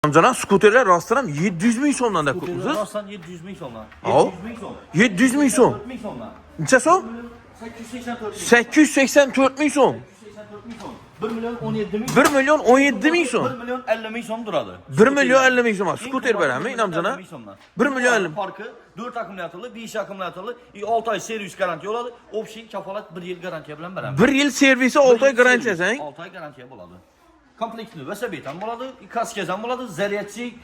Amcana skuterler rastlanam 700 ming so'mdan deb ko'pmiz. Rastlan 700 ming so'mdan. 700 ming so'm. 700 ming so'm. 4 ming so'mdan. Necha so'm? 884 ming so'm. 1 milyon 17 ming. 1 milyon 17 ming so'm. 1 milyon 50 ming so'm duradi. 1 milyon 50 ming so'm. Skuter berami inamcana? 1 milyon 50. Farkı 4 akkumulyatorlu, 5 akkumulyatorlu, 6 ay servis garantiya oladi. Option kafolat 1 yil garantiya bilan beramiz. 1 yil servisi 6 ay garantiyasang. 6 ay garantiya bo'ladi. Komplektli velosiped ham bo'ladi, kaskaz ham bo'ladi, zaryadchi,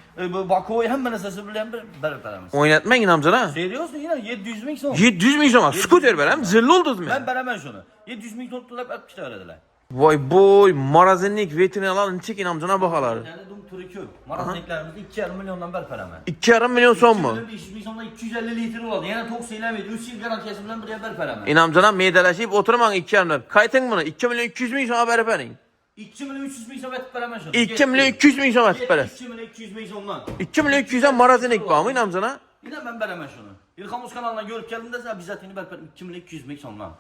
bakovoy hamma narsasi bilan berib beramiz. O'ynatmang inamcana. Seriozmi? Yine 700 ming so'm. 700 ming so'm. Skuter berami, zilli oldizmi? Ben beraman şunu. 700 ming so'm to'lab olib ketaveradilar. Voy boy, marazinlik veterinalar nechik inamcana baholari. Yani dum turi ko'p. Marazinliklarimizni 2,5 milyondan berib beraman. 2,5 milyon so'mmi? 500 ming so'mdan 250 litr bo'ladi. Yana to'q seylamaydi. 3 yil garantiyasi bilan birga berib beraman. İnamcana meydalashib o'tirmang 2,5 deb. Qayting buni 2 milyon 200 ming so'm berib bering. 2 milyon 300 ming so'm berib beraman şunu. 2 milyon 200 ming so'm berib berasiz. 2 milyon 200 ming so'mdan. 2 milyon 200 dan marazinlik bormi inamcana? Yine ben beraman şunu. İlham Uz kanalına görüp geldiğinde size bizzatini berib beraman 2 milyon 200 ming so'mdan.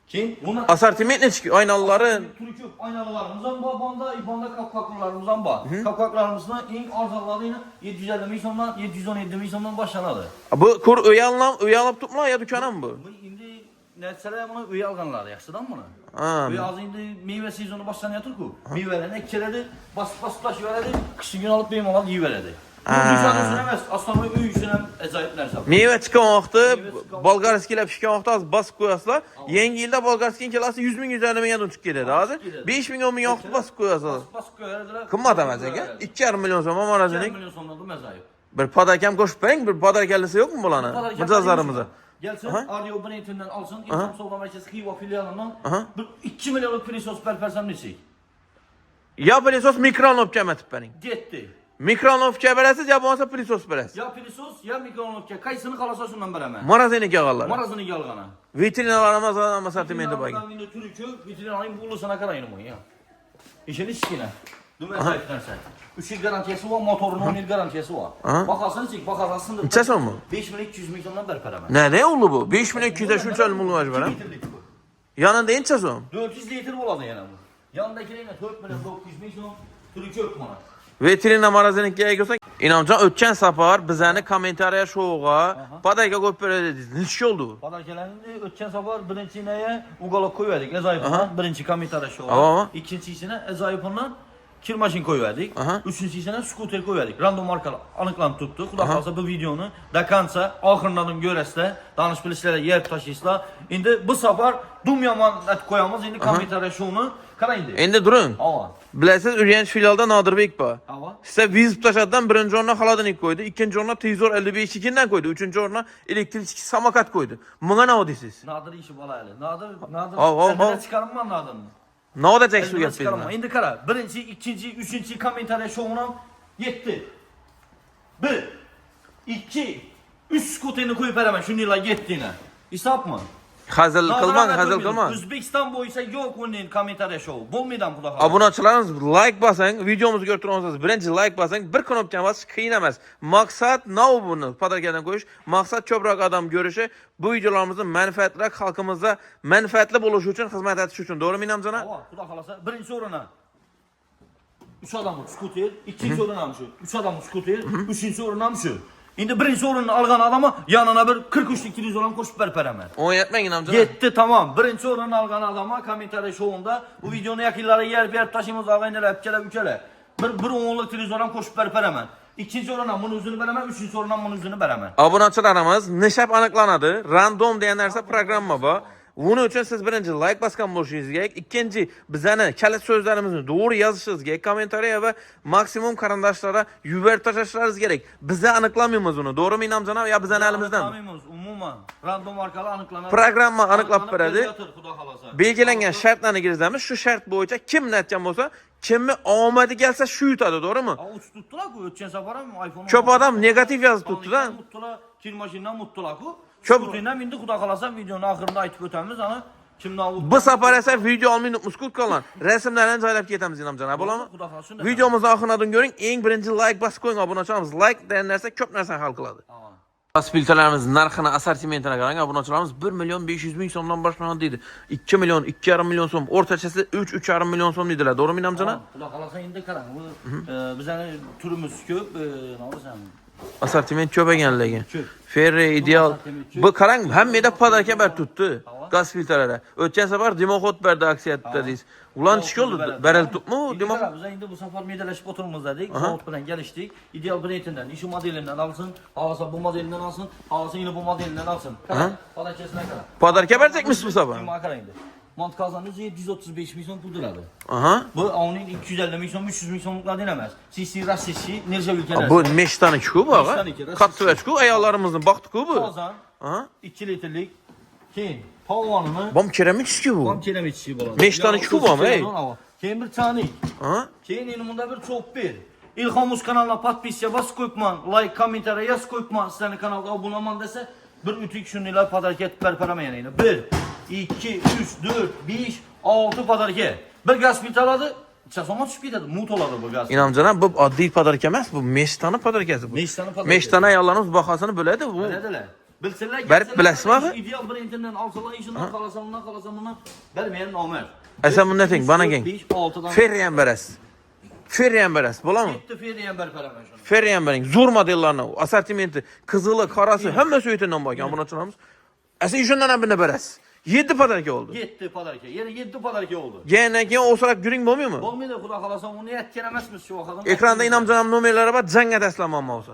Keyin buni Asortiment nechik? Aynaları Türk yok. Aynalarımızdan var, İBAN'da kapkaklarımızdan var. Kapkaklarımızdan en arzalarıyla 750 ming so'mdan 717 ming so'mdan başlanadı. bu kur öy alıp tutma ya dükkana mı bu? Bu indi netseler bunu üye alganlar yaxşıdan bunu. Ha. Üye az indi meyve sezonu başlanıyatır ku. Meyvelerini ekkeledi, bas taşıveredi, kışın gün alıp benim alan yiyiveredi. Bu dışarı süremez. Aslanı üy üstüne acayip nerse. Meyve çıkan vaxtı, Bolgarskiyle pişken vaxtı az basıp koyasılar. Yeni ilde Bolgarski'nin kilası 100 bin üzerine yanın çık geledi hazır. 5 bin 10 bin vaxtı basıp koyasılar. Bas koyardılar. Kımmat emezek ya? 2,5 milyon sonra 2 marazinik. milyon sonunda mezayip. Bir padarkem koşup verin, bir padar kellisi yok mu bulana? Mıcazlarımıza. Gelsin, Aryo Brand'inden alsın, İlham Soğlama Merkezi Xiva filialından 2 milyonluk prisos berpersem neçik? Ya pilisos mikronopka emetip verin. Gitti. Mikronopka beresiz ya olmasa pilisos beresiz. Ya prisos ya mikronlukya. Kaysını kalasa şundan beramen. Marazinik yağarlar. Marazını yalgana. Vitrinalarımız ama sortimenti bayın. Vitrin alayım Türk'ü, vitrin alayım buğulusuna karayını bu ya. İşini sikine. Dümen sahipten sen. 3 yıl garantiyası var, motorun 10 yıl garantiyası var. Bakasını çek, bakasını Neçə son mu? 5 milyon 200 milyondan berperemen. Ne oldu bu? 5 milyon 200'e şunca ölüm var verem. Yanında neçə son? 400 litre boladı yana bu. Yanındakilerine 4 milyon 900 milyon Türk'ü yok bana. Veteriner marazinik görsən, inancan ötken sapar bizəni kommentariya şovuğa, padayka qoyub belə dediniz. Neçə oldu? Padarkelerinde ötken sabah birinci neye ugalok koyuverdik Ezayip'ından. Birinci komitara şu Ama. var. İkincisine Ezayip'ından kirmaşin koyuverdik. Üçüncüsüne skuter koyuverdik. Random markalı anıklam tuttuk. Kulak alsa bu videonu dakansa ahırladım göresle danış bilislerle yer taşıyısla. İndi bu sefer dumyaman et koyamaz. İndi komitara şunu kara indi. İndi durun. Ava. Biləsiz Ürgənc filialda Nadir Bey var. Ava. Sizə vizit taşadan birinci oruna xaladenik koydu, ikinci oruna Tizor 55-2-dən koydu, üçüncü oruna elektrik samakat koydu. Buna nə o deyisiz? Nadir işi balaylı. Nadir. Al. Elbette çıkarım var Nadir'ın. Nə o da çək su Elbette gətirmə? çıkarım var. İndi kara. Birinci, ikinci, üçüncü komitara şovuna yetti. 1, 2, 3 skuterini koyup hemen şununla yettiğine. İsap mı? Hazırlık qılmang, hazırlık qılmang. Özbekistan boyunca yok bunun komitara şovu. Bulmaydan bu da. Abonaçılarınız like basın, videomuzu götürürseniz birinci like basın, bir knopkan bas, qiyin emas. Maksat nə o bunu? Padarkadan qoyuş. Maksat köprək adam görüşü, bu videolarımızın mənfəətli xalqımıza mənfəətli buluşu üçün, xidmət etişi üçün. Doğru mu inamcana? Ava, bu da kalasa. Birinci orana. 3 adamın skuter, ikinci orana şu. 3 adamın skuter, üçüncü orana şu. İndi birinci oranını algan adama yanına bir 43'lük televizyon koşup berperemen. Oynatmayın inamcana. Yetti tamam. Birinci oranını algan adama komentari şovunda bu videonun yakınları yer bir taşımız ağayneler epkeler ülkeler. Bir onluk televizyon koşup berperemen. İkinci orana bunun üzünü beremen, üçüncü orana bunun üzünü beremen. Abonaçılarımız nişab anıqlanadı. Random deyənlərsə proqramma var. Bunun üçün siz birinci like baskan buluşunuz gerek. İkinci bizəni kəlit sözlərimizi doğru yazışınız gerek. Komentariya və maksimum karandaşlara yüver taşışlarınız gerek. Bizə anıqlamıyoruz onu. Doğru mu inamcana ya bizən əlimizdən? Anıqlamıyoruz umuman. Random markalı anıqlanan. Proqramma anıqlab verədi. Belgələn. Belgilənən şərtlərini girizləmiş. Şu şərt boyunca kim nəticəm olsa, kimi amadi gəlsə şu yutadı. Doğru mu? Uç tuttular ku. Ötken safara mı iPhone? Köp adam negatif yazı tuttu da. Muttular, kirmaşindən muttular ku. Köp- Skuterindən indi xuda xalasan videonun axırında aytıb ötəmiz ana. Kimdən vurdu? Bu safar əsər video almayı unutmuşkud qalan. Rəsmlərlə caylab getəmiz inamcana. Bolamı? Xuda xalasın. Videomuzun axırına görün. En birinci like bas koyun abonaçılarımız. Like deyənlərsə köp nərsə xalqıladı. Gaz filtrlarimiz narxini, assortimentini qarang. Obunachilarimiz 1 million 500 ming so'mdan boshlanadi deydi. 2 million, 2,5 million so'm, o'rtachasi 3,5 million so'm deydilar. To'g'rimi Inomjon? Xudo xolasa endi qarang, bu bizning turimiz ko'p, nima desam, Assortiment ko'p ekanligi. Ko'p. Ferri, ideal. Assortiment ko'p. Bu qarang, hammada podarka ber tutdi. Gaz filtrlari. O'tgan safar Dimoxod berdi aksiyada deysiz. Ulan chiqoldi. Berilib tutmi u Dimoxod? Biz endi bu safar medalashib o'tiramiz dedik. Zavod bilan kelishdik. Ideal brendidan, shu modelidan olsin, xolasa bu modelidan olsin, xolasa yine bu modelidan olsin. Qarang, podarkasini qarang. Podarka berecekmiş bu safar. Nima qarang endi. Montkazanız 735 ming so'm pul to'ladi. Aha. Bu avning 250 ming so'm, 300 ming so'mliklardan emas. CC Rassishi Nerja ülkeler. Bu meştaniki bu ağa. Meştaniki, Kattıveçku ayarlarımızın baktık bu. Kazan, Aha. 2 litrlik. Keyin palvanını Bom keramik ki bu. bam keramit işi bo'ladi. Meştaniki bu ama ey. Keyin bir tanik. Aha. Keyin endi bunda bir çok bir. İlham Uz kanalına podpisya bas koyman, like, komentar yaz koyman, sizlerin kanalda abone olman dese bir ütük şunlar padarka etib berperamayın yine. 1, 2, 3, 4, 5, 6 padarka. Bir gaz filtre aladı. Çasama düşüp gidiyordu. Mut oladı bu gaz. İnamcana bu adli padarka emas, bu meştanı padarkası bu. Meştanı padarka. Meştanı ayarlarımız bakasını böyledi bu. Bilediler. Bilsinler. Berip bilesmi abi? İdeal brendinden alsalar işinden kalasan bundan vermeyen namer. Sen bunu ne ting? Bana gel. 5, 6'dan. Ferriyen beres. Ferriyen beres. Bola mı? Gitti Ferriyen berperamen şunu. Ferriyen berin. Zor modellerine, assortimenti, kızılı, karası, hem söğütünden bakın. Bunu açılamız. Esen işinden abine beres. 7 padarka oldu. 7 padarka. Yani 7 padarka oldu. Gene olsarak gürün olmuyor mu? Olmaydı Xudo xolasa onu yetkenemezmiz şu vaxtdan. Ekranda İnamcanam numarları var, canga təslim olsa.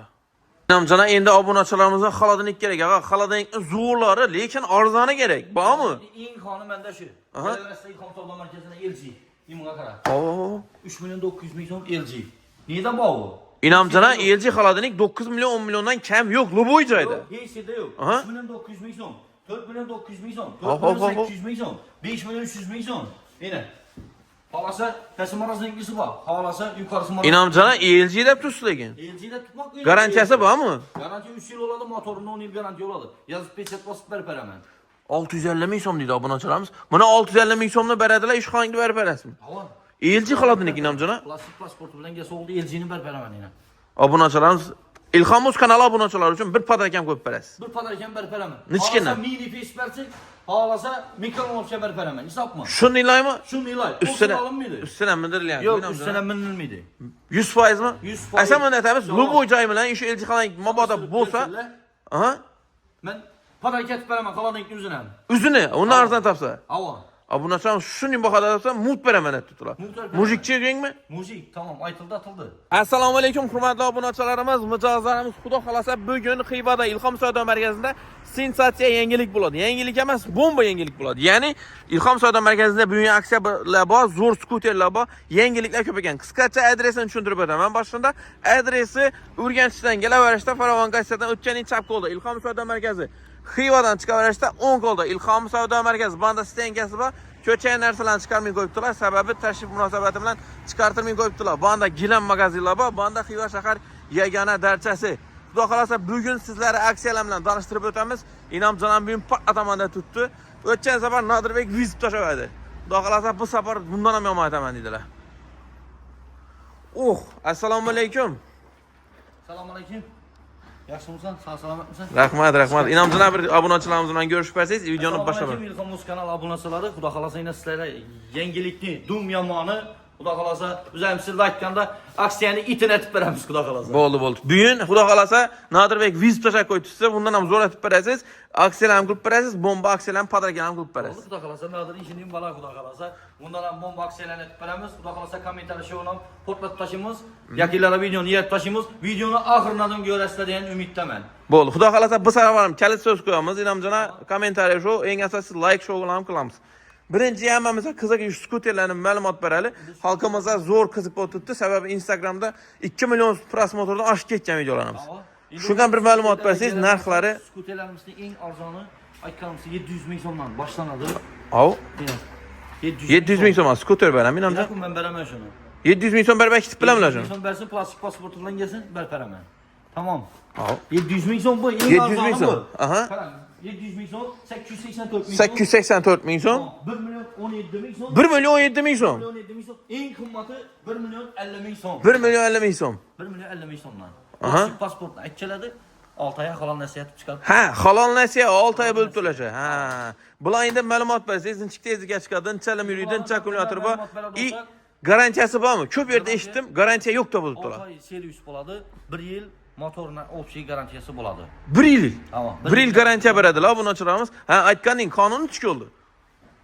İnamcana endi obunachilarimizga xaladenik kerak. Ağa, xaladenik zo'rlari, lekin arzoni kerak. Bormi? İn xanım mende şu. Aha. Üniversite kontrol merkezine LG. İmuna qara. Oo. 3 milyon 900 ming so'm LG. Neden bu? İnamcana LG xaladenik 9 milyon 10 milyondan kam yo'q, Luboy joyda. Hiç de yok. Aha. 3 milyon 900 ming so'm. 4 milyon 900 ming so'm. Hop, 4 hop, milyon hop. 800 ming so'm. 5 milyon 300 ming so'm. Yine. Halasa kesim arasında ilgisi var. Halasa yukarısı marası. İnamcana LG dep tutsa lekin. LG'de tutmak öyle. Garantiyasi bormi? Garanti 3 yıl oladı, motorunda 10 yıl garanti oladı. Yazıp peçet basıp berper hemen. 650 ming so'm deydi obunachilarimiz. Buni 650 ming so'mni beradilar, ish qilingni berib berasizmi? Hava. LG xaladenik İnamcana. Plastik pasportu bilen gelse oldu LG'ni berper hemen yine. Obunachilarimiz İlham Uz kanali obunachilar uchun bir padarkam qo'yib berasiz. Bir padarken berper hemen. Neçkene? Halasa mini pes bersin. Halasa mikronovka berper hemen. İsap mı? Shuni ilaymi? Şu nilay. Üstüne alın mıydı? üstüne mindirilgan. Yok üstüne minil miydi? 100% mi? 100%. Asa bunda aytamiz, Yo'q. Luboy joy bilan shu elchi xalang mabodo bo'lsa, aha, Ben padarken etib beraman qalanning o'zini ham. uzuni, uni arzon topsa. Hava. Obunachilar shuni bahada topsa, mut beraman deb tutdilar. Mut beraman. Mujikchi yengmi? Mujik tamam aytıldı atıldı. Assalomu alaykum hurmatli obunachilarimiz, mijozlarimiz, Xudo xolasa bugun Xivada Ilhom savdo markazida sensatsiya yangilik bo'ladi. Yangilik emas, bomba yangilik bo'ladi. Ya'ni Ilhom savdo markazida bugun aksiyalar bor, zo'r skuterlar bor, yangiliklar ko'p ekan. Qisqacha adresini tushuntirib o'taman. Boshida adresi Urganchdan kelaverishda Farovon gazetasidan o'tganing chap qo'lda Ilhom savdo markazi. Xivadan chiqaverishda 10 qo'lda Ilhom savdo markazi banda stenkasi bor. Ko'chaga narsalarni chiqarmay qo'yibdilar. Sababi tashrif munosabati bilan chiqartirmay qo'yibdilar. Banda gilam magazinlar bor, banda Xiva shahar yagona darchasi. Xudo xolasa bugun sizlarni aksiyalar bilan tanishtirib o'tamiz. Inomjon bugun patamanda tutdi. O'tgan safar Nodirbek vizib tashladi. Xudo xolasa bu safar bundan ham yomon aytaman dedilar. Assalomu alaykum. Assalomu alaykum. Yaxshimisan? Sağ salomat mısın? Rahmat, rahmat. Inomjon bir obunachilarimiz bilan görüşüp bersangiz, videoni boshlamayman. Ilhom Uz kanal abunachilari, Xudo xolasa yine sizlarga yangilikni, dum yomoni, Xudo xolasa o'zim sizlarga aytganda aksiyani itin etib beramiz, Xudo xolasa. Bo'ldi. Bugun Xudo xolasa Nodirbek vizib tashlab qo'ydi sizga, bundan ham zo'r etib berasiz. Aksiyalar ham qilib berasiz, bomba aksiyalar ham padarka ham qilib berasiz. Xudo xolasa Nodir ishini bala Xudo xolasa. Bundan ham bomba aksiyalarni etib beramiz. Xudo xolasa kommentarlar shuni portlat taşımız, yakınlara videoni yer taşımız, videoni oxiridan ko'rasizlar degan umiddaman. Bo'ldi. Xudo xolasa bu safar ham kalit so'z qo'yamiz. Inomjona kommentariy shu, eng asosiysi like show'ni ham qilamiz. Birinchi hammamizga qiziq skuterlarning ma'lumot berali. Xalqimizga zo'r qiziq bo'lib turibdi. Sababi Instagramda 2 million prosmotrdan oshib ketgan videolarimiz. Shundan bir ma'lumot bersangiz, narxlari skuterlarimizning eng arzoni aytganimizda 700 ming so'mdan boshlanadi. Av 700 ming so'm skuter beraman Inomjon. Yakın ben veremem şunu. 700 ming so'm berib ketib bilamlar shuni. 700 ming so'm versin, plastik pasportu bilan gelsin, veremem. Tamam. Av 700 ming so'm bu, eng 700 ming arzoni so'm. bu. Aha. Qarang, 700 ming so'm, 884 ming so'm. 884 ming so'm. 1 milyon 17 ming so'm. 1 milyon 17 ming so'm. 1 milyon 17 ming so'm. Eng qimmatı 1 milyon 50 ming so'm. 1 milyon 50 ming so'm. 1 milyon 50 ming so'mdan. Aha. Plastik pasportni aytchaladi. 6 aya kalan nəsiyyət çıxar. Ha, halal nəsiyə 6 aya bölüb töləşə. Ha. Bular indi məlumat versə, zinçik tezlikə çıxadın, çəlim yürüydün, çakumulyator var. Garantiyası var mı? Köp yerdə eşitdim, garantiya yox da bölüb 6 tölə. ay servis boladı. 1 il motorla opsiya garantiyası boladı. 1 il. Tamam. 1 il garantiya verədilər, bunu açırağımız. Ha, aytqanın qanunu çıxı oldu.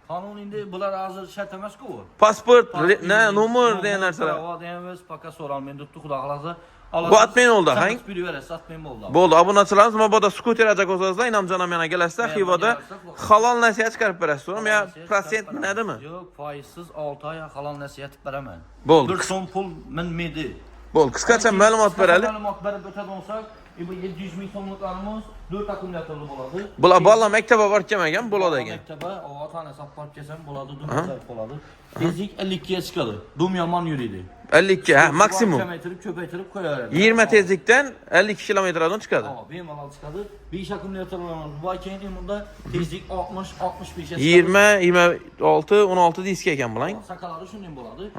Kanun indi bunlar hazır şərt emas ki o. Pasport, nə, numur deyən nərsələr. Hava deyəməz, paka soralmayın, tutdu xudaqlarınızı. Bu atmayın oldu, ha? Biri verəsə atmayın oldu. Boldu, abun açırağımız, ama bu da skuter acaq olsazlar, inamcanam yana gələslər, xivada halal nəsiyə çıxarıb verəsə sorum, ya prosent mi, nədir mi? Yox, faizsiz 6 ay halal nəsiyyət verəmən. Boldu. 1 son pul mən medi. Bol, qısqaça məlumat verəli. Məlumat verib ötəd olsaq, bu 700 min sonluqlarımız 4 akkumulyatorlu boladı. Bula məktəbə var kəməkən, bula da gen. Məktəbə, o tane sapar kəsən boladı, dumyazar boladı. Tezlik 52'ye çıkadı. Dumyaman yürüydü. 52, ha, maksimum. Köpəytirib, köpəytirib koyar. 20 tezlikdən 52 kilometrdən çıxadı. Ama benim alal çıkadı. Bir iş akkumulyatorlarımız var ki, bunda tezlik 60-65'e çıkadı. 20, 26, 16 disk ekan bulan. Sakaları şunun boladı.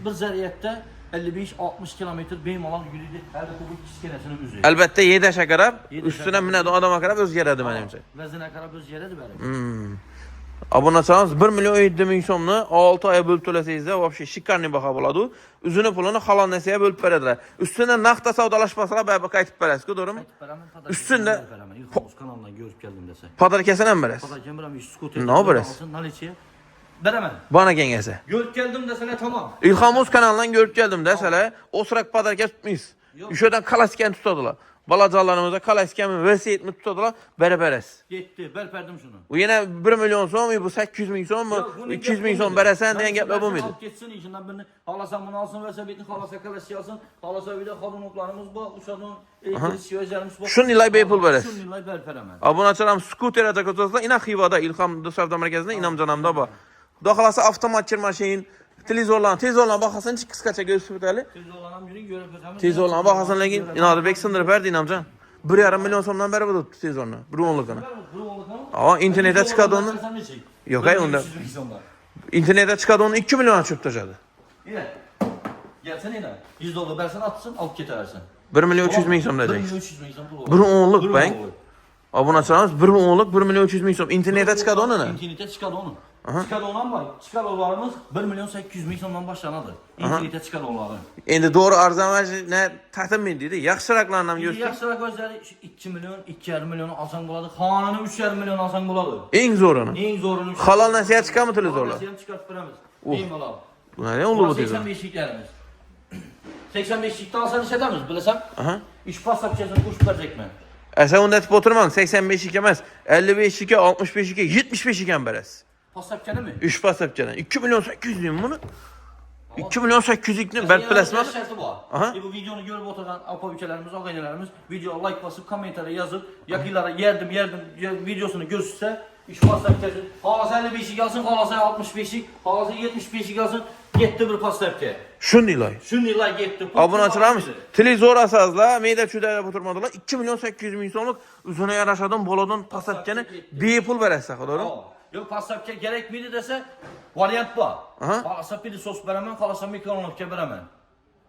Bir zəriyyətdə 55-60 kilometr benim alal yürüydü. Hələ kubik iskelesinin üzü. Əlbəttə 7 yaşa qarab, üstünə minədə adama qarab özgərədi mənimcə. Vəzinə qarab öz yerədir bəli. Abuna çalsanız 1 milyon 7 min somunu 6 aya bölüb töləsəyiz də, vəbşi şikarni baxa boladı. Üzünü pulunu halal nəsiyə bölüb verədilər. Üstündə naqda savdalaşmasına bəbə qayıtıb verəs, doğru mu? Üstündə İlxamuz kanalından görüb gəldim desə. padar kəsənəm verəs. Padar kəmirəm, skuter. Ne yapırız? Naliçiyə. Verəmən. Bana gengəsə. Görüb gəldim desələ tamam. İlxamuz kanalından görüb gəldim də sələ. O sırak padar kəs tutmayız. Üşədən kalaskəni tutadılar. Balacalarımıza kalaskəni vəsiyyətmi tutadılar. Bərəbərəs. Getdi, bəlpərdim şunu. Bu yenə 1 milyon son mu? Bu 800 min son mu? 200 min son bərəsən deyən gəplə bu muydu? Alıp getsin içindən birini. Halasan bunu alsın və səbitin halasa kalaski alsın. Halasa bir də xadunluqlarımız bu. Uşadın elektrisi özlərimiz bu. Şun ilay bey pul verəs. Şun ilay bəlpərəmən. Abuna çalam skuter atacaqsınızlar. İna xivada İlxam Savda Mərkəzində İnam canamda bax. Daxilası avtomat maşin, televizorla baxasın ki qısqaça göstərəli. Tez olanam günü görüb ötəmiz. Televizorla baxasın lakin inadı bek sındırıb verdi İnamcan. 1,5 milyon somdan bəri budur televizorla. Bir onluğuna. Ama internete çıxadı onu. Yok ay onda. İnternete çıxadı onu 2 milyona çöptəcədi. İlə. Gəlsən ilə. 100 dollar versən atsın, alıp getərsən. 1 milyon 300 min som 1 deyəcək. milyon 300 min son. Bir onluq ben. Abuna çalamız 1 onluq 1 milyon 300 min som. İnternete çıxadı onu nə? İnternete çıkadı onu. Çıkadı olan var. Çıkadı olanımız 1 milyon 800 bin sondan başlanadır. İnternete çıkadı onları. İndi doğru arzamaj nə təxmin edirdi? Yaxşıraqlarla göstər. Yaxşırak özləri 2 milyon, 2,5 milyonu alsan buladı. Xananı 3,5 milyon alsan buladı. En zorunu. En zorunu. Halal nəsiyə çıxar mı televizorla? Nəsiyyəm çıxart verəmiz. Neyim ala? Bu nə olur bu televizor? 85'liklərimiz. 85'likdə alsan iş edəmiz, biləsəm. Aha. İş pas yapacaqsın, kuş verəcək mən. Sən onda tip oturman 85 ikəməz, 55 ikə, 65 ikə, 75 ikən bərəs. Pas yapacaqsın mı? 3 pas yapacağına. 2 milyon 800 bin bunu. 2 milyon 800 ikni ben plasman. Şərti var. Aha. Bu videonu görüb oturan alpa ülkelərimiz, ağaynelərimiz video like basıb, kommentara yazıb, yakılara yerdim videosunu görsünsə, iş pas yapacaqsın. Halasa 55'lik alsın, halasa 65'lik, halasa 75'lik alsın, getdi bir pas yapacaq. Şun ilay. Şun ilay getdi. Abone açılamış. Televizor asazla, meydə çüdələ oturmadılar. 2 milyon 800 bin sonluq üzünə yaraşadın, boladın pas yapacağını bir pul verəsək, doğru? Yok pas yapacaq gerek miydi dese, variant var. Aha. Halasa bir sos verəmən, halasa mikronovka verəmən.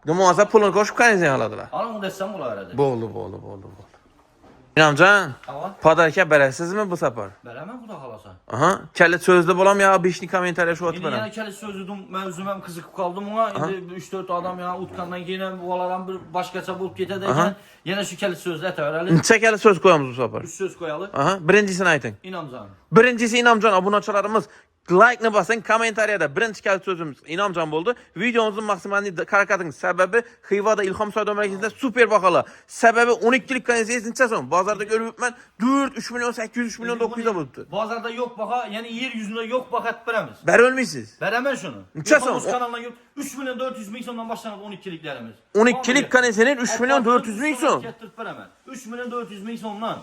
Deməsə pulunu qoşub kanizən aladılar. Anam desəm bula verədi. Boldu. İnamcan, Tamam. padarkə bərəsiz mi bu sapar? Verəmən bu da halasa. Aha, kəllə sözlü bolam ya, 5 komentariya şu atıb Yine bərəm. yani kendi sözüdüm, mevzumem kızık kaldım ona. İndi 3-4 adam ya utkandan yine bu alaran bir başkaça bulup getədəkən yine şu kendi sözlə ətəvərəli. Neçə kəllə söz qoyamız bu sapar? 3 söz koyalı. Aha, birincisini aytın. İnamcan. Birincisi İnamcan abunaçılarımız like-ni basın, komentariyada birinci kəllə sözümüz İnamcan boldu. Videomuzun maksimalini karakatın səbəbi Xivada İlxam Savda Mərkəzində super baxalı. Səbəbi 12'lik kanizəyiz neçə son? Bazarda görüb mən 4, 3 milyon 800, 3 milyon 900'a buldu. Bazarda yok baka, yani yer yüzünde yok baka et verəmiz. Bəri ölmüşsünüz. Verəmən şunu. Neçə son? Yolumuz kanalından yok. 3 milyon 400 min sondan başlanıb 12'liklərimiz. 12'lik kanizənin 3 milyon 400 min son. 3 milyon 400 min sondan.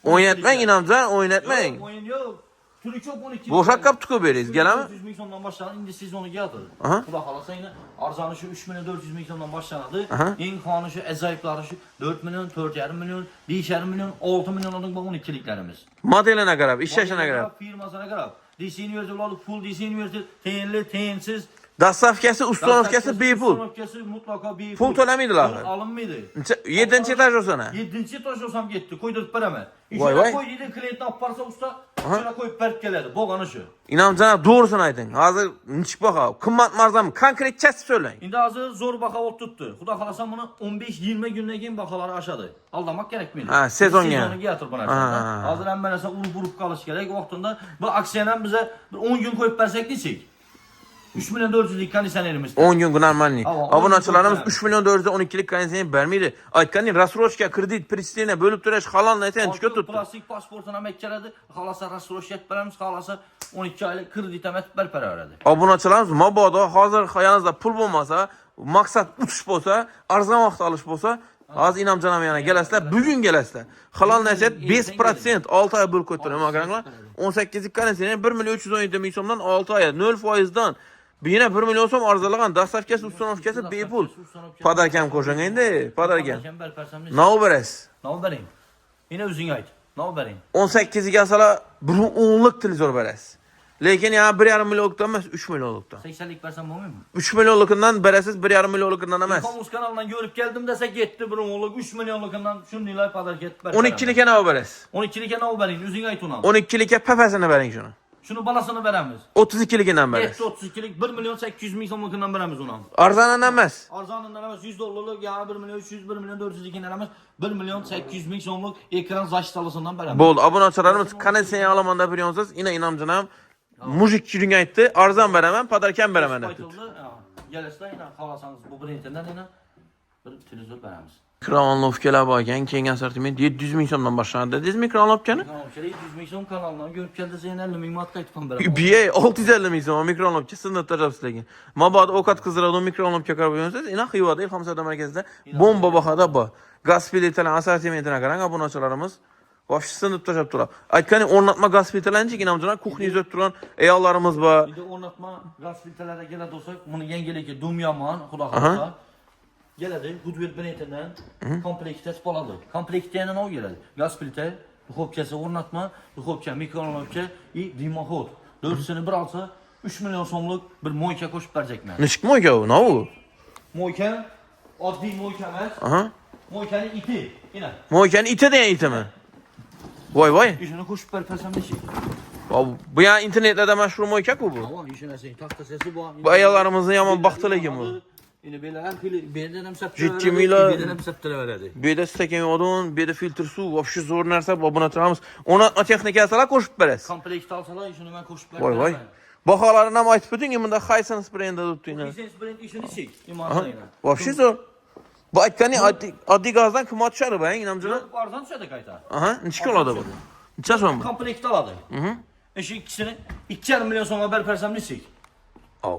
Oyun etmək İnamcan, oyun etmək. Yok, oyun yok. Türk yok 12. Boşaq qaptıqı veririz, gəl mi? 400 min sondan başlanan indi siz onu gəldir. Aha. Bu da halasa yine arzanışı 3 milyon 400 min sondan başlanadı. Aha. En kanışı əzayıflarışı 4 milyon, 4,5 milyon, 5,5 milyon, 6 milyon onun bu 12'liklərimiz. Modelinə qarab, iş yaşına qarab. Firmasına qarab. DC University olardı, full DC University, teyinli, teyinsiz, Dastavkası, ustanovkası bepul. Ustanovkası mutlaka bepul. Pul to'lamaydilar. Pul alınmaydı. 7-chi etaj olsana. 7-chi etaj olsam getdi, qo'ydirib beraman. Voy, İçine voy. koy deydi, klientni olib borsa usta, içine koyup berib keladi. Bo'lgani shu. İnamcan doğrusunu aytın. Hazır nechik baha, qimmat marzami, konkret kesib söyleyin. Endi hozir zo'r baho olib tutdi. Xudo xolasa buni 15-20 kundan keyin baholari oshadi. Aldamak kerakmaydi. Ha, sezonga. Sezoniga yatib bu narsa. Hozir hamma narsa urib qolish kerak. Vaqtida bu aksiyani ham biza bir 10 kun qo'yib bersak desek. 3 milyon 400'lik kondisionerimiz. 10 gün normalni. Ava, Obunachilarimiz 10 3 milyon 412'lik konditsioner bermeydi. Aytgani rassrochka, kredit, pristine bölüp to'lash halolni aytgan chiqib tutdi. Plastik pasportini ham keladi. Xolasa rassrochka beramiz, xolasa 12 oylik kredit ham etib beraveradi. Obunachilarimiz mabodo hozir yaningizda pul bo'lmasa, maqsad uchish bo'lsa, arzon vaqt olish bo'lsa, hozir Inamjon yana kelasizlar, bugun kelasizlar. Halolni aytsak 5% 6 oy bo'lib ko'tiraman, qaranglar. 18'lik konditsioner 1 milyon 317 ming so'mdan 6 oy 0%dan yine 1 milyon so'm arzalagan dastavkasi, ustanovkasi bepul. Padarkam qo'shing endi, padarkam. Nav berasiz? Nav bering. Yine o'zing ayt. Nav bering. 18'ga alsalar 10'lik televizor berasiz. Lekin ya 1,5 milyonlukdan emas, 3 milyonlukdan. 80'lik versem bo'lmaymi? 3 milyonlukundan berasiz, 1,5 milyonlukundan emas. Komus kanalından görüp geldim dese gitti bir onluk 3 milyonlukundan şunlayla padar get. 12'likka nav berasiz? 12'like ne bering? O'zing ayt ona. 12'likka papasini bering shuni. Şunu balasını veremiz. 32'ligidan berasiz. Yetti 32'lik 1 milyon 800 ming so'mligidan beramiz ona. Arzondan emas. Arzonundan emas $100'lik ya 1 milyon 300 1 milyon 400'ligidan emas 1 milyon 800 ming so'mlik ekran zaştalısından beramiz. Bo'ldi, obunachilarimiz konditsioner olamonda bilyapsiz. Inamjon ham mujik chiring aytdi, arzon beraman, padarkam beraman debdi. Gelesda yine xalasangiz bu birinchidan yana bir televizor beramiz. Mikrofonlovkalar bor ekan, keng assortiment 700 ming so'mdan boshlanadi dedingiz mikrofonlovkani? Tamam, 700 ming so'm kanaldan görüp geldiyse yana 50 ming manat qaytib ham beraman. Biye 650 ming so'm mikrofonlovka sinatda jabsizlagan. Mabodo ovqat qizdiradi mikrofonlovka qarab qo'ysangiz, ina Xivada Ilhom savdo markazida bomba bahada bor. Gaz plitalar assortimentini qarang, obunachilarimiz Vafşı sınıf taşıp durar. Aytkani o'rnatma gaz plitalarınca inamcılar kuxni izlep turan ayollarımız var. Bir de o'rnatma gaz plitalarga keladi olsak, buni yangilik Dumyaman, xudo xolasa. Keladi, Goodwill Benettondan komplektda bo'ladi. Komplektda yana nima keladi? Gaz plita, duxovkasi o'rnatma, duxovka, mikrofonlovka va dimoxod. 4'sini bir alsa 3 milyon so'mlik bir moyka qo'shib berjakman. Nechik moyka bu? Ne bu? Moyka oddiy moyka emas. Moykani iti, ina. Moykani iti degan itimi? Voy voy. Ishini qo'shib bersam nechi? Bu ya internetlarda mashhur moyka-ku bu. Tamam, ishini sen taxtasasi bor. Bu ayollarimizni yomon baxtiligi bu. Yine böyle her pili benden hem saptira Ciddi mila. Benden hem saptira veradi. Bu yerda stakan odun, bu yerda filtr suv, vobshe zo'r narsa, buni turamiz. O'rnatma texnikasalar qo'shib berasiz. Komplekt alsalar ishini men qo'shib beraman. Voy voy. Baholarini ham aytib o'ting, bunda Hisense brendi tutdinglar. Hisense brend ishini sik. Imonlayman. Vobshe zo'r. Bu aytgani oddiy gazdan qimmat tushadi bu, inamchilar. Arzon tushadi qayta. Aha, necha oladi bu? Necha so'm bu? Komplekt aladi. Eşi ikisini 2,5 milyon so'mga berib bersam nechi? Av.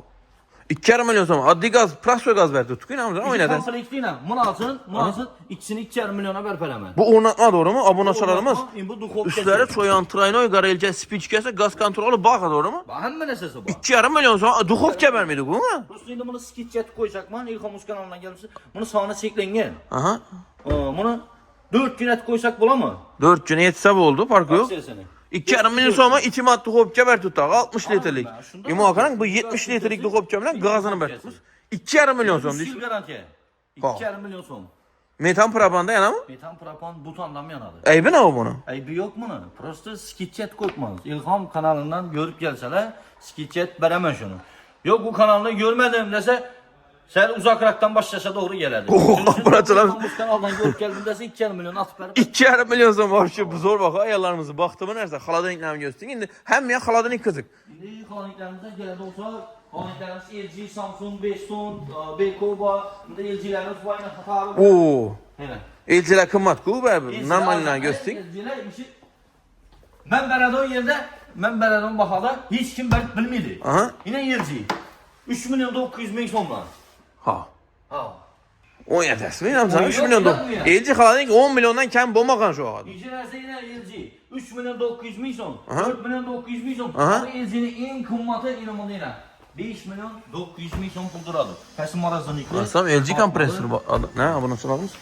2,5 milyon so'm. Oddiy gaz, prostoy gaz berdi. Tutku inamchilar o'ynadi. Komplektina. Munasib 2,5 milyona berib beraman. Bu o'rnatma to'g'rimi? Obunachilarimiz Bu duxovka. ustlari cho'yan, traynoy, garelcha, spichkasi, gaz kontroli bor, to'g'rimi? Hamma narsasi bor. 2,5 milyon so'm duxovka bermaydi bu-mi? Do'stlar, endi buni sketchet qo'yishakman. Ilhom kanalidan kelibsiz. Buni soni cheklangan. Aha. Buni 4 kun etib qo'ysak bo'ladimi? 4 kun yetsa bo'ldi, farqi yo'q. Aksiyasini. 2,5 milyon so'mga 2 mat duxovka ber tutadi, 60 litrlik. Imo qarang, bu 70 litrlik duxovka bilan gazini beramiz. 2,5 milyon so'm deysiz. Garantiya. 2,5 milyon so'm. Metan propanda yanami? Metan propan butondan yanadi. Aybi nima buni? Aybi yo'q buni. Prosta sketchet qo'yibmiz. Ilhom kanalidan ko'rib kelsalar, sketchet beraman shuni. Yo'q, bu kanalni ko'rmadim desa, sen uzakraktan başlasa doğru geladi. Obunachilar bu kanaldan ko'rib keldim desa 2,5 milyon atib berib. 2,5 milyon so'm vobshe bu zo'r baho, ayollarimizni baxti bu narsa. Xolodilniklarni ko'rsating. Endi hamma xolodilnik qiziq. Endi xolodilniklarimiz keladi olsa, xolodilniklarimiz LG, Samsung, Bexton, Bekoba, bunda LG'larimiz bor, xatari. Oo. Mana. Elchilar qimmat-ku, normallarni ko'rsating. Men beradigan yerda, men beradigan bahoda hech kim bilmaydi. Aha. Yine LG. 3 milyon 900 ming so'mdan. Ha. Ha. O'ynatasizmi? Namsan 3 milyon dollar. Elchi xolodilnik 10 milyondan kam bo'lmagan shu hozir. İcrası yine LG. 3 milyon 900 ming so'm. Aha. 4 milyon 900 ming so'm. Aha. Bu LG'nin en kıymeti inanılmaz yine. 5 milyon 900 ming so'm pul duradi. Qaysi marazanliklar? Asam LG kompressor bor. Ne, obunachilarimiz?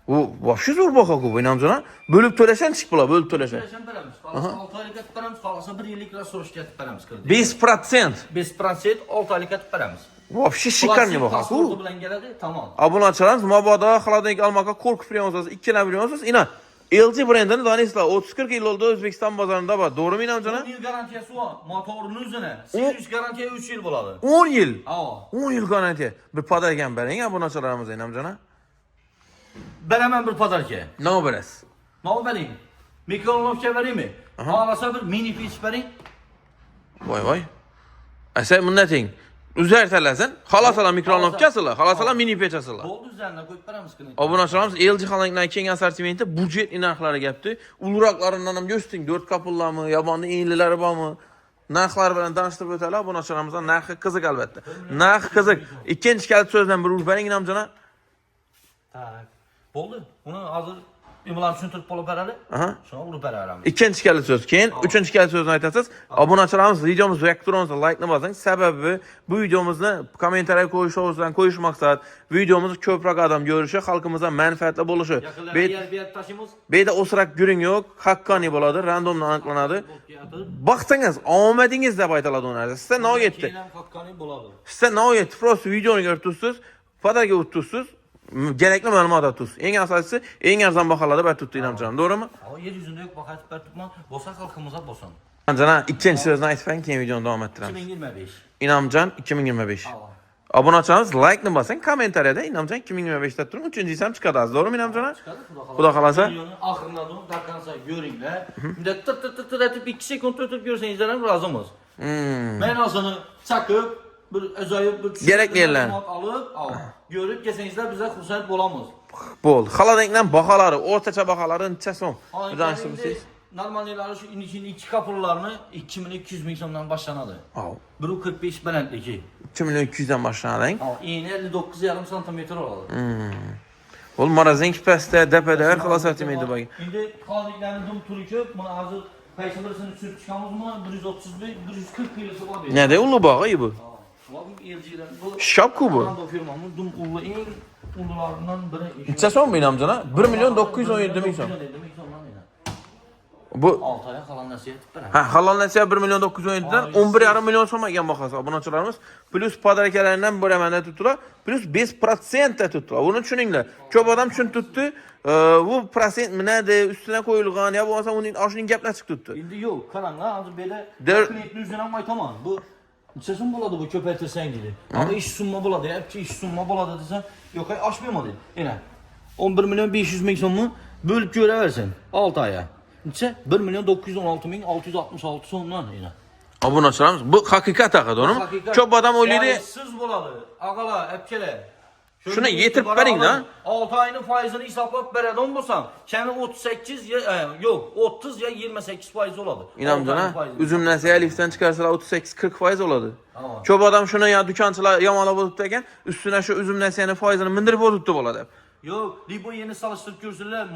Bu vahşi zor baha bu inamcana. Bölüp töleşen çık bula, bölüp töleşen. Töleşen veremiz. Kalasa 6 aylık etip veremiz. Kalasa 1 yıllık lira soruş getip veremiz. 5%. 5% 6 aylık etip veremiz. Vahşi şikarni baha. Pasportu bilen geledi, tamam. Abone açarsanız mabada xaladenk almaka korkup biliyorsunuz, ikkilem biliyorsunuz. İna LG brendini danışla 30-40 yıl oldu Özbekistan bazarında var. Doğru mu inamcana? 10 yıl garantiyası var. Motorunun üzerine. 800 garantiye 3 yıl buladı. 10 yıl. Aa. 10 yıl garanti. Bir pada eken beren abone açarlarımız inamcana. Veremem bir pazar ki. Ne beres? Ne vereyim? Mikronovka vereyim mi? Ağlasa bir mini pitch vereyim. Vay vay. Sen bunu ne deyin? Üzertelersen halasala mikronovkasıla, halasala mini peçasıla. Oldu üzerine koyup veremiz ki. Abone açarlarımız LG xalankdan keng asortimenti budjet inaqlari gapti. Uluroqlaridan ham göstering, 4 kapıllarmı, yabonda enlileri bormi? Narxlar bilan tanishtirib o'taylik. Abone açarlarımızdan narxi qiziq albatta. Narx qiziq. Ikkinchi kalit so'zdan bir urib bering inamjana. Tak. Oldu. Bunu hazır İmlan tushuntirib qolib beradi. Aha. Shuni urib beramiz. İkinci kalit söz. Keyin üçüncü kalit sözünü aytasınız. Abone açarlarımız videomuzu yoqtiringizlar, like'ni bosing. Sababi bu videomuzni kommentariya qo'yishingiz qo'yish maqsad. Videomuzni ko'proq odam ko'rishi, xalqimizga manfaatli bo'lishi. Yaqinlarda yer berib tashimiz. Beyda o'siraq guring yo'q, haqqoniy bo'ladi, randomdan aniqlanadi. Baxtingiz, omadingiz deb aytiladi ular. Sizga ne yetdi? Keyin ham haqqoniy bo'ladi. Sizga ne yetdi? Prosta videoni ko'rib tursiz, padaga o'tdirsiz. Gerekli ma'lumot tuz. Eng asosiysi, eng arzon baholarda bir tutdi inamjon, to'g'rimi? Ama yer yüzünde yok bakayım ben tutmam. Bosan halkımıza bosan. Anjana ikkinchi so'zni aytib bering, keyin videoni davom ettiramiz. 2025. İnamjon 2025. Allah. Abone açarsanız like ni bosing, kommentariyada İnamjon 2025 deb turing. Uchinchisi ham chiqadi, to'g'rimi İnamjon? Xudo xolasa. Ahırladım, darkansa görünle. Bir de tır tır tır tır etip 2 sekund tutup görseniz razımız. Ben azını çakıp bir acayip bir Gerekli yerlerini alıp görüp geçenizler bize xursand bolamız. Bol. Xaladenkdan baholari, o'rtacha baholari necha so'm? Danıştırmışsınız. Normalleri şu için 2 kapılarını 2200 ming so'mdan başlanadı. Biri 45 balendligi. 2 milyon 200'den başlanadın. İğne 59,5 santimetre oladı. Bol marazenk pastda, depada har xil assortimenti bor. Şimdi qalıqlarni dum turi ko'p. Mana hozir qaysibirisini sürüp chiqamizmi? 135, 140 kilosi bor. Neda ulu bog'i bu? Bu eljilar bu. Shopku bu. Bu firmamız dum ulu eng ulularından biri. Necha so'm bu inamjana? 1 milyon 917 ming so'm. Bu 6 aya qalan nasihat etib ha, halol nasiya 1 milyon 917'den 11,5 milyon so'm ekan bahasi obunachilarimiz. Plus podarkalaridan bo'ramanda tutdilar. Plus 5% da tutdilar. Buni tushuninglar. Ko'p odam tushunib tutdi. Bu prosent nima üstüne qo'yilgan yo bo'lmasa uning oshining gaplari chiqib tutdi. Endi yo'q, qaranglar, hozir bela kliyentni o'zidan ham aytaman. Bu necha so'm bo'ladi bu ko'paytirsang dedi. Ama ish summa bo'ladi, hepsi ish summa bo'ladi desa, yo'q, oshmaymi dedi. Yana 11 milyon 500 ming so'mni bo'lib ko'raversin 6 aya. Necha? 1 milyon 916 ming 666 so'mdan yana. Obunachilarimiz bu haqiqat haqida, to'g'rimi? Ko'p odam o'ylaydi. Siz bo'ladi. Agalar, hepkeler. Shuni yetirib bering-da. 6 ayning faizini hisoblab beradigan bo'lsam, kami 38 yo'q, 30 ya 28% oladi. İnamjana, üzüm nasiya lifdan chiqarsalar 38-40% oladi. Ko'p odam shuni ya dukanchilar yomonlab o'tibdi ekan, üstüne şu üzüm nasiyani foizini mindirib o'tibdi bo'ladi. Yo'q, bu yeni salıştırıp görsünler,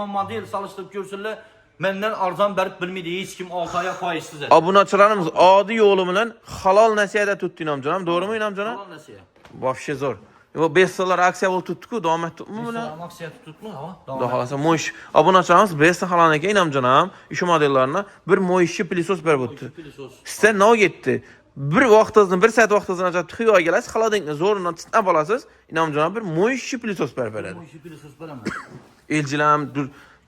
model salıştırıp görsünler. Menden arzan berip bilmeydi, hiç kim 6 aya faizsiz eder. Obunachilarimiz odi yo'li bilan halol nasiyada tutdi inamjonam, to'g'rimi inamjana? Halal nasiya. Vobshe zo'r. Bu 5 so'llar aksiya bo'lib tutdi-ku, davom etdimi buni? Aksiya tutma ha. Xudo xolasa mo'sh. Obunachilarimiz 5 halol ekan inamjonam, shu modellarini bir mo'yishchi pilisos berib o'tdi. Sizda no yetdi. Bir vaqtingizni, 1 soat vaqtingizni ajratib xiyoga kelasiz, xaladenkni zo'ridan chiqib olasiz. Inamjonam bir mo'yishchi pilisos berib beradi. Bu işi pilisos beraman. Eljilam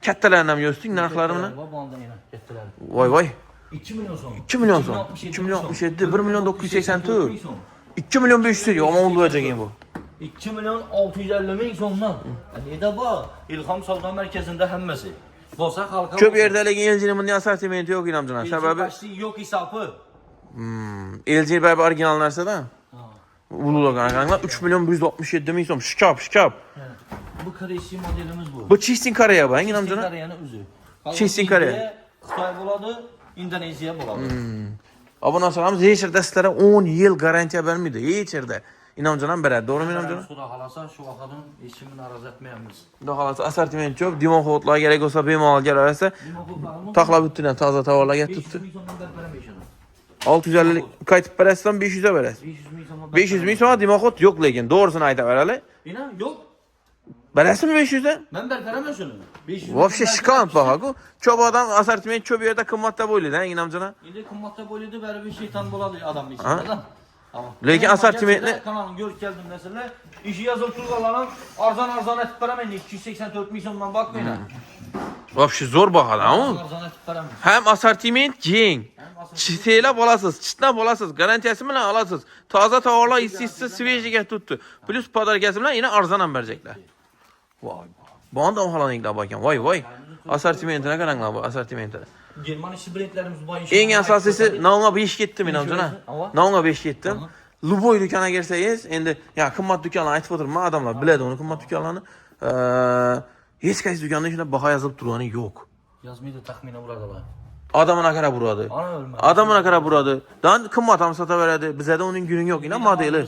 kattalarni ham yo'sting narxlarini. Voy voy. 2 milyon so'm. 2 milyon so'm. 2 milyon 67, 1 milyon 984. 2 milyon 500 yomon bo'lajak ekan bu. 2 milyon 650 ming so'mdan. Neda bu? İlham Savdo Merkezi'nde hammasi. Bo'lsa xalqqa. Ko'p yerda lekin LG'ning bunday assortimenti yo'q inamjon. Sababi yo'q hisobi. LG baribir original narsada. Ulular qaranglar 3 milyon 167 ming so'm. Shkap. Bu Koreya modelimiz bu. Bu Chistin Koreya bu, inamjon. Koreyani o'zi. Chistin Koreya. Xitoy bo'ladi, Indoneziya bo'ladi. Obunachilarimiz hech yerda sizlarga 10 yil garantiya bermaydi. Hech yerda. İnamjon ham beradi, to'g'rimi inamjon? Xudo xolasa shu vaqtdan hech kimni narozi etmaymiz. Xudo xolasa assortiment ko'p, dimoxotlar kerak bo'lsa bemalol kelarsa, taxlab o'tdilar, toza tovarlarga tutdi. 650 qaytib berasizdan 500 ga berasiz. 500 ming so'm dimoxot yo'q lekin, to'g'risini aytaverali. Yana yo'q. Beresin 500'den? Ben berperemem şunu. 500 Vapşe şikant bak ha. Çok adam asortiment çok yerde kımmatta boylu da inamcana. İndi kımmatta boyludu beri bir şeytan boladı adamın içinde lan. Ama. Lekin asortimentni kanalın görüp geldim mesela. İşi yazıp turgalarım arzan etip veremem. 284 milyondan bakmayın ha. vapşe zor bak adam o. Arzan etip veremem. Hem asortiment keng. Çiteyle bolasız, çıtla bolasız, garantiyası bilan alasız. Taza tavarlar issiz svejiga tuttu. Plus podarkasi bilan yine arzanan verecekler. Vay. Bu anda o halanıklar bakın. Vay. Asortimentine qaranglar bu asortimentine. German işi brendlerimiz bu işi. Eng asosiysi navga 5 ketdi men hamjana. Navga 5 ketdim. Luboy dükkana girsangiz, endi ya qimmat dükkanlarni aytib o'tirman, odamlar biladi uni qimmat dükkanlarni. Hech qaysi dükkanda shunday baho yozilib turgani yo'q. Yazmaydı taxmina uradilar. Adamına qarab uradi. Ana ölmedi. Adamına qarab uradi. Dan qimmat ham sotaveradi. Bizda uning günü yo'q. Ina modeli.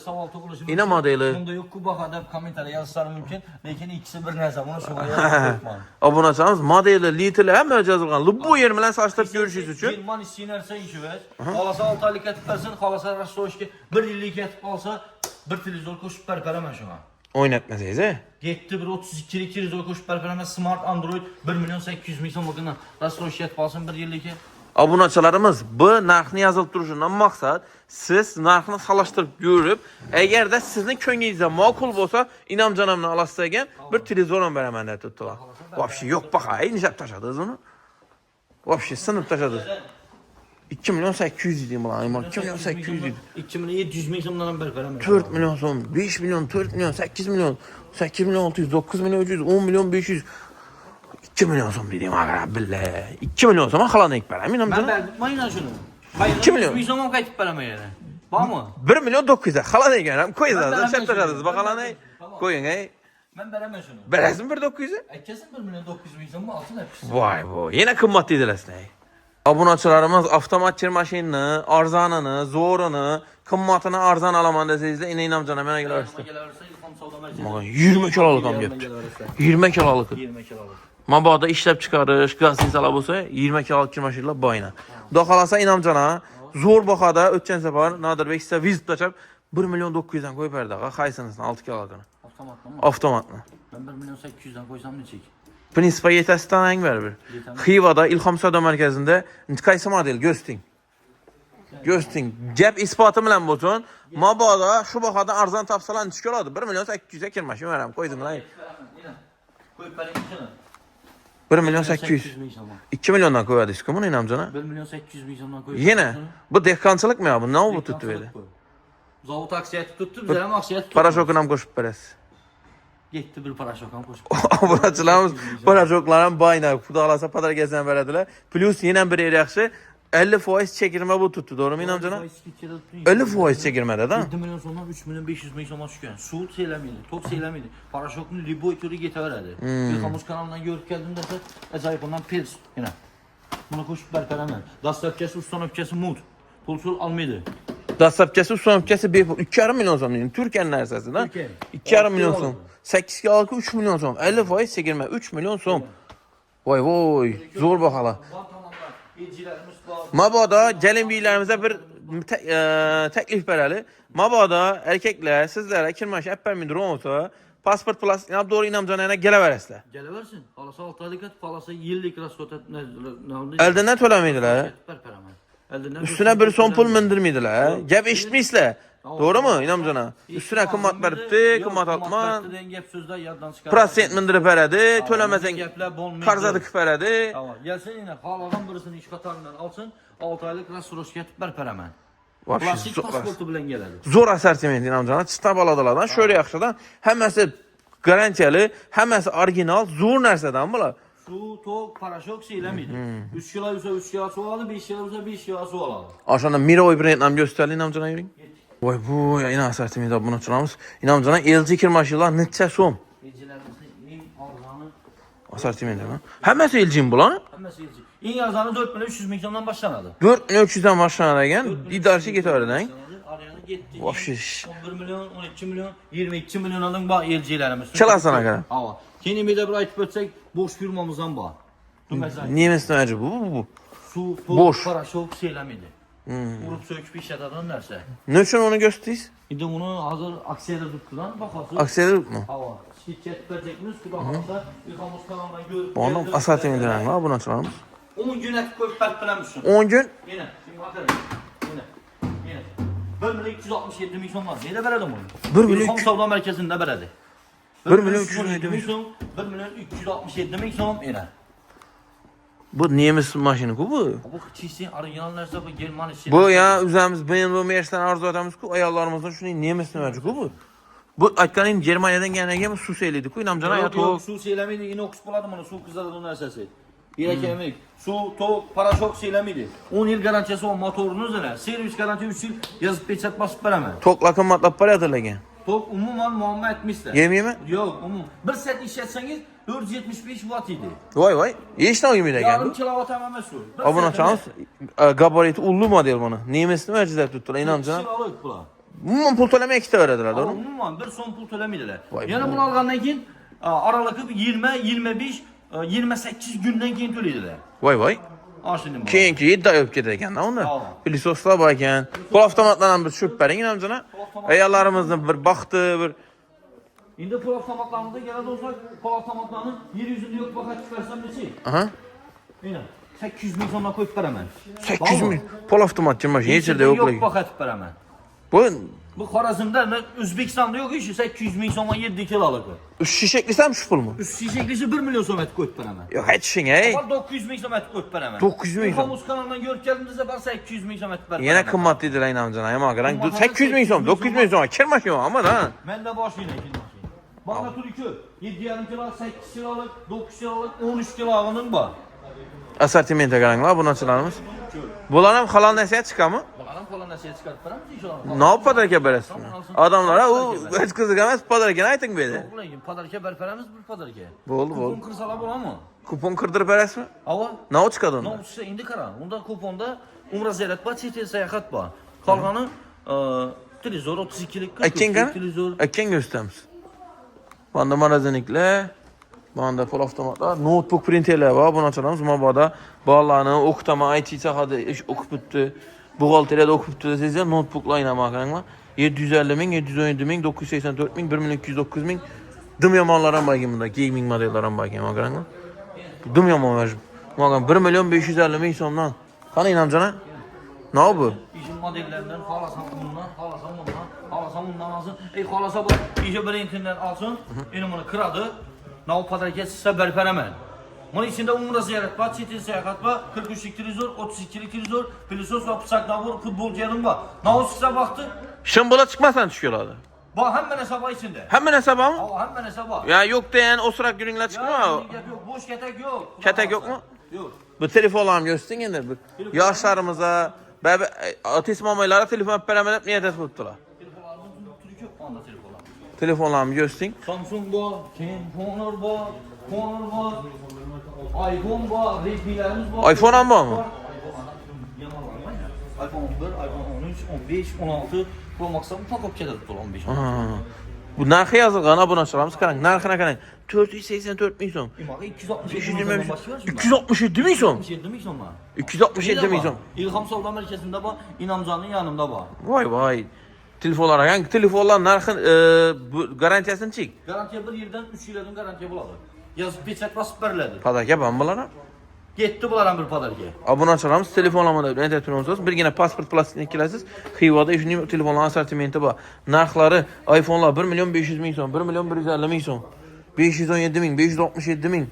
Ina modeli. Bunda yo'q ku baho deb kommentariya yozishlari mumkin, lekin ikkisi bir narsa. Buni shunga yozmayman. Obunachilarimiz modeli, litli hamma yozilgan. Luboy yer bilan solishtirib ko'rishingiz uchun. German işi narsa işi ver. Xolasa 6 oylik etib bersin, xolasa rastoshga 1 yillik etib olsa, bir televizor qo'shib berperaman shunga. Oynatmasangiz, Yetti bir 32 televizor qo'shib berperaman, smart Android 1 milyon 800 ming so'mligini rastoshga etib olsin 1 yillik. Obunachilarimiz bu narxni yozilib turishidan maqsad siz narxni solishtirib ko'rib, agarda sizni ko'nglingizda ma'qul bo'lsa, inamjonimni olasiz ekan, bir televizor ham beraman deb turibdilar. Vobshe yo'q baqa, nishab tashladingiz uni? Vobshe sinib tashladingiz. 2 milyon 800 dedim bular. 2 milyon 800 dedim. 2 milyon 700 ming so'mdan berperaman. 4 milyon so'm, 5 milyon, 4 milyon, 8 milyon, 8 milyon 600, 9 milyon 300, 10 milyon 500. 2 milyon so'm dedim aga billahi. 2 milyon so'm xalani ek beraman. Ben bermayın şunu. 2 milyon. 100 so'm qaytib beraman yani. Bormi? 1 milyon 900 xalani ekan. Qo'yasiz, Ben shartlarasiz. Baqalani qo'ying ay. Ben beremem şunu. Berasizmi 1 900? Kesin 1 milyon 900 ming so'm olsin hepsi. Voy, yana qimmat dedilar sizlar. Obunachilarimiz avtomat kir mashinani, arzonini, zo'rini, qimmatini arzon olaman desangizlar, inamjona mena kelarsiz. Mana 20 kiloluk ham deyapti. 20 kiloluk. 20 kiloluk. Mabodo ishlab chiqarish, gaz installa bo'lsa, 20 kiloluk kir mashinalar boyina. Xudo xolasa inamjona zo'r bahoda o'tgan safar Nodirbek sizga vizit tashab 1 milyon 900 dan qo'yib berdi. Qaysinisini 6 kilolukini? Avtomatni. Ben 1 milyon 800 dan qo'ysam nechik? Prinsipga yetasizdan hang bir. Xivada Ilhom savdo markazida qaysi model Ghosting. Ghosting. Gap isboti bilan bo'lsin. Mabodo shu bahoda arzon topsalar nechga oladi? 1 milyon 800 ga kirmash beraman. Qo'ydinglar. Qo'yib bering shuni. 1 milyon 800. 2 milyondan qo'yadingiz-ku buni inamjona. 1 milyon 800 ming so'mdan qo'yib. Yine bu dehqonchilikmi bu? Nima bu tutib edi? Zavod aksiya tutdi, biz ham aksiya tutdik. Parashokini ham qo'shib berasiz. Yetti bir parashok ham qo'shib. Obunachilarimiz parashoklar ham boyna, xudo xolasa podarkasidan beradilar. Plus yana bir yaxshi 50% chekirma bu tutdi, to'g'rimi inamjona? 50% chekirmada-da. 7 milyon so'mdan 3 milyon 500 ming so'mga tushgan. Suv seylamaydi, top seylamaydi. Parashokni liboy turiga ketaveradi. Ilhomus kanalidan ko'rib keldim desa, ajoyib ondan pels. Yana. Buni qo'shib berperaman. Dastlabkasi, ustanobkasi mut. Pul almaydi. Dastlabkasi, ustanobkasi bepul 2,5 milyon so'm. Turkiya narsasidan 2,5 milyon so'm. 8 kiloluk 3 milyon so'm. 50% chekirma 3 milyon so'm. Voy, zo'r baholar. Mabodo gelinbiylarimize bir teklif bereli. Mabodo erkekler sizlere kirmaş eppermin durum olsa pasport plus inab doğru inamcanayana geleveresler. Geleversin. Halasa 6 aylık et, halasa yıllık raskot et. Elden tölemeydiler. Üstüne bir son pul mindirmeydiler. Gep eşitmişler. Doğru mu inamcana? Üstüne kımmat veripti, kımmat atman. Prosent mindirip veredi, tölemesen karzadı küperedi. Gelsin yine haladan birisini iş katarından alsın, 6 aylık raskot et berperaman. Vapşi Plastik pasportu bilen geledi. Zor asortiment inamcana. Çıta baladalardan şöyle yaxşıdan. Həməsi garantiyeli, həməsi orijinal, zor narsadan bular. Su, tok, paraşok seylemiydi. 3 kilo ise 3 kilo su aldı, 5 kilo ise 5 kilo su aldı. Aşağıda Miroy brendinam gösterdi inamcana yürüyün. Vay bu ya yine asortiment bunu çalamız. İnamcana LG kirmaşılar neçə so'm? Ecilerimizin en arzanı. Asortiment mi? Həməsi LG-mi bulan? Həmməsi elçi. En arzanı 4 milyon 300 ming so'mdan başlanadı. 4 milyon 300'den başlanır ekan, idarəçi getirdi lan. Arayana gitti. Vapşiş. 11 milyon, 12 milyon, 22 milyon alın bak elçilerimiz. Çalasana kadar. Hava. Kendimi de bir ayıp ötsek boş firmamızdan bak. Niyemesin acı bu? Su, Boş. paraşok seylemiydi. Vurup söküp iş yatadan derse. Ne için onu gösteriyiz? Şimdi bunu hazır aksiyede tutturan bakarsın. Aksiyede mi? Hava. skitchet verecekmiz. Xudo xolasa ilhomimiz kanaldan görüp. Onun asortimenti rang var, bunu açalım. 10 gün etib koyup berk bilemizsin. 10 gün Yine, şimdi bakalım. Yine. 1 milyon 267 bin son var. Neyle verelim onu? 1 milyon İlham Savda Merkezi'nde veredi. 1 milyon 367 bin son. 1 milyon 367 bin son. Yine. bu nemis maşini ku bu. Bu çizgi orijinal narsa bu German işi. Bu ya üzerimiz BMW Mercedes'ten arzu etamiz ku ayollarımızdan şunu nemisini verecek ku bu. Bu aytganin Germaniyadan gelgen su seyledi ku inamcana ya Yok, su seylemiydi. Inox buladı bunu. Su kızardı narsası. Yine kemik. Su, tok, paraşok seylemiydi. 10 yıl garantiyası o motorunuz ne? Servis garanti 3 yıl yazıp peçet basıp veremem. Tok lakın matlap para hatırlagan. Tok umuman muamma etmişler. Yemeyeyim mi? Yok umum. Bir set işletseniz 475 watt idi. Vay. Hiç ne yemeğine Yarım geldi. kilowatt tamamen su. Abone açalım. Gabariti ullu model bunu. Nemisini vericiler tuttular inamcana. Kiralık bula. Bunun pul to'lamay ikkita veradilar, doğru? Umuman bir son pul to'lamaydilar. Vay Yana bu. bunu algandan keyin aralıkı 20, 25, 28 günden keyin to'laydilar. Vay. Aşındım. Keyinki 7 ay öp ketadi ekan unda. Tamam. Pilisoslar bor ekan. Pul avtomatlardan biz tushib bering inamcana. Ayollarimizni bir baxti, bir Şimdi pul avtomatlarında geladi olsak pul avtomatlarının yer yüzünde yok bakat çıkarsam neçe? aha. Yine 800 bin sonuna koyup veremem. 800 ming pul avtomat maşina yechirda Yok yo'qligi. bakat veremem. Bu Bu Xorazmda O'zbekistonda yo'q ishi 800 bin so'mga 7 kilolik. shishaklisam shu pulmi? Üst şişeklisi 1 milyon so'm etib qo'yib beraman. Yo'q, aytishing, ey. Var 900 bin so'm etib qo'yib beraman. 900 ming so'm. Ilhom kanalından görüp geldiğinizde ben 800 bin so'm etib beraman. Yana qimmat dedilar inamcana. Yomon qarang. Qimmat 800 ming so'm, 900 ming so'm. Kirmash yo'q, ama da. Mende boş yine ikinci. Bana Türk'ü 7,5 kilo, 8 kilolik, 9 kilolik, 13 kilolığının var. Assortimentiga qaranglar, obunachilarimiz. Bular ham halol nasihat chiqadimi? Bakalım falan nasihat çıkartıp veramiz inşallah. Ne yap padarka berasizmi? Odamlar u hech qiziq emas, padarkani ayting bu yerda. Ulan padarka berferemiz bir padarka. Bo'ldi. Kupon kırsalar bola mı? Kupon kirdirib berasizmi? Ava. Ne chiqadi Ne unda? olursa indi kara. Onda kuponda umra ziyaret var, çetil seyahat var. Kalkanı televizor 32'lik 40 Aytgan televizor. Aytgan göstamiz. Bunda maraziniklar, bunda pul avtomatlar, notebook printerlar bor. Buni ochamiz. Mabodo bolalarni o'qitaman, IT sohada ish o'qib bitdi, buxgalteriyada o'qib bitdi desangiz, notebooklar o'ynamoq qaranglar. 750 ming, 717 ming, 984 ming, 1 milyon 209 ming. Dim yomonlar ham bor ekan bunda, gaming modellar ham bor ekan, qaranglar. Dim yomon var. Magan 1 milyon 550 ming so'mdan. Qani inamjana? Ne bu? İşin modellerinden halasam bundan, halasam bundan, halasam bundan alsın. Halasa bu işi bir internet alsın. Benim bunu kıradı. Nav padarka size berferemem. Bunun içinde umra ziyaret var, çetin seyahat var, 43'lik televizor, 32'lik televizor, pilisos ve pısak navur, futbolcu yanım var. Nav size baktı. Şambola çıkmasan çıkıyorlardı. Bak hemen hesaba içinde. Hemen hesaba mı? Aa, hemen hesaba. Ya yok diyen o sıra gününler çıkmıyor mu? Yok, boş ketek yok. Ketek yok mu? Yok. Bu telefonlarım göstersin yine. Yaşlarımıza, ateist mamaylara telefon peramelep niyet etip tuttular. Telefonlarımızın türü yok, anda telefonlar. Telefonlarımı göstersin. Samsung var, Honor var, Honor var, iPhone var, Redmi'lerimiz var. iPhone ham var mı? iPhone 11, iPhone 13, 15, 16, Pro Max'ta bu pakop kedar tutulu 15. Bu narxı yazılgan abonachilarimiz qarang, narxini qarang. 484 ming so'm. İmağı 267 520 milyon başı var. 267 ming so'm. 267 milyon var. 267 ming so'm. İlham Savda Merkezi'nde var, İnamcan'ın yanında var. Vay. Telefonlar hangi telefonlar narxı bu garantiyasini çek. Garantiya bir yerden 3 yıldan garantiya buladı. Yazıp peçet basıp veriledi. Padarka ben bunlara. Gitti bular bir padarka. Abonachilarimiz telefonlamada ne aytib birgina pasport plastikni kelasiz. Xivada shuning telefonlar assortimenti bor. Narxlari iPhone'lar 1 milyon 500 ming so'm, 1 milyon 150 ming so'm, 517 ming, 567 ming.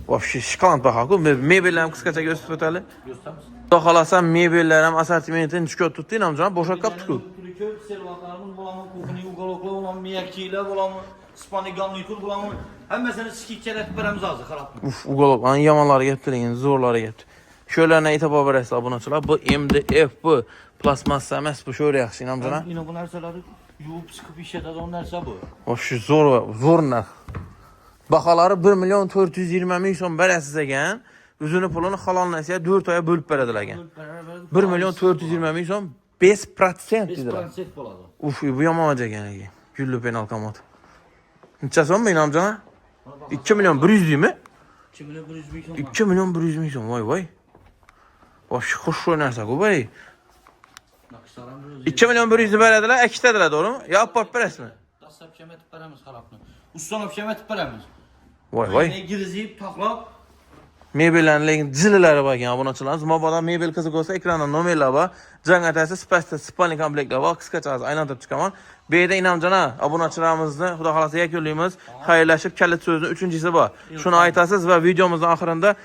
Vobshe shikant baho-ku. Mebellarni qisqacha gösterib o'tali. Göster misin? Xudo xolasa mebellar ham assortimentini chiqib tutdi, namjon bo'shab qolibdi-ku. Türkü servatlarımız bulamı, kukuni ugaloklar bulamı, miyakçiler bulamı, spaniganlı tur bulamı. Hem mesela skikçer etip veremiz azı karapmı. Uf, ugalok, ani yomonlari kelibdi, zo'rlari kelibdi. Sho'larni aytib berasizlar obunachilar. Bu MDF bu plastmassa emas, bu sho'ra yaxshi, namjon. Yine bu narsaları yuvup sıkıp işletedi o narsa bu. Vobshe zo'r narx. Baholari 1 milyon 420 ming so'm berasiz ekan. O'zini pulini halol nasiya 4 oyga bo'lib beradilar ekan. 1 milyon 420 ming so'm 5% dedilar. 5% buladı. Uf, bu yomon ekan ekan. Gulli penal kamat. Necha so'm men amjana? 2 milyon 100 deymi? 2 milyon 100 bin son var. 2 milyon 100 ming so'm. Voy. Vobshe xush narsa-ku voy. Nakışlarım 2 milyon 100 beradilar, ikkitadilar, to'g'rimi? Yo, olib berasizmi? Dastlap kemetip veremiz karapını. Ustan öpüşeme tıpıramiz. Voy voy. Ne girizip taklap. Mebellerin lekin jililari bor ekan obunachilarimiz. Mobodo mebel qiziq bo'lsa, ekranda nomerlar bor. Jang atasi spasda spalni komplektlar bor. Qisqachasi aylantirib chiqaman. Bu yerda Inomjon obunachilarimizni xudo xolasa yakunlaymiz. Xayrlashib kalit so'zni 3-chisi bor. Shuni aytasiz va videomizning oxirida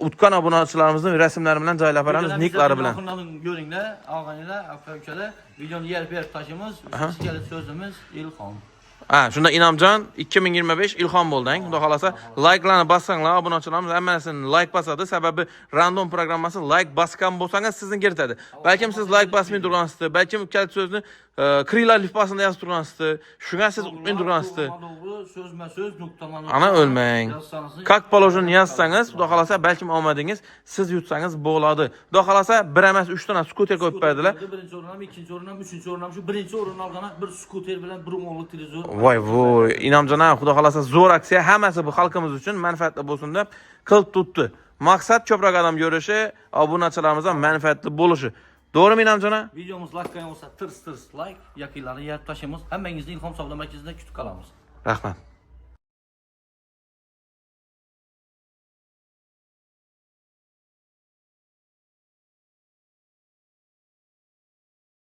utkan obunachilarimizning rasmlari bilan joylab beramiz, niklari bilan. Oxirlarini ko'ringlar, og'aylar, aka-ukalar. Videoni yerib taşımız. Üçüncü kalit sözümüz İlham. Ha, shunda Inomjon 2025 ilhom bo'lding. Xudo xolasa like'larni bossanglar, obunachilarimiz hammasini like bosadi. Sababi random programmasi like bosgan bo'lsangiz sizni kiritadi. Balkim siz like bosmay turgansizda, balkim kalit so'zni kirillal lifbasida yozib turgansizda, shunga siz unutmay turgansizda. So'zma-so'z nuqtalarni. Ana o'lmang. Как положено yozsangiz, xudo xolasa balkim omadingiz siz yutsangiz bo'ladi. Xudo xolasa bir emas 3 dona skuter qo'yib berdilar. Birinchi o'rin ham, ikkinchi o'rin ham, uchinchi o'rin ham shu birinchi o'rinni olgan bir skuter bilan bir o'g'li televizor. Voy voy, Inomjon xudo xolasa zo'r aksiya, hammasi bu xalqimiz uchun manfaatli bo'lsin deb qilib tutdi. Maqsad ko'proq odam ko'rishi, obunachilarimizdan manfaatli bo'lishi. To'g'rimi Inomjon? Videomiz like olsa tırs like, yakınlarını yerib taşıyamiz. Hammangizni Ilhom savdo markazida kutib qolamiz. Rahmat.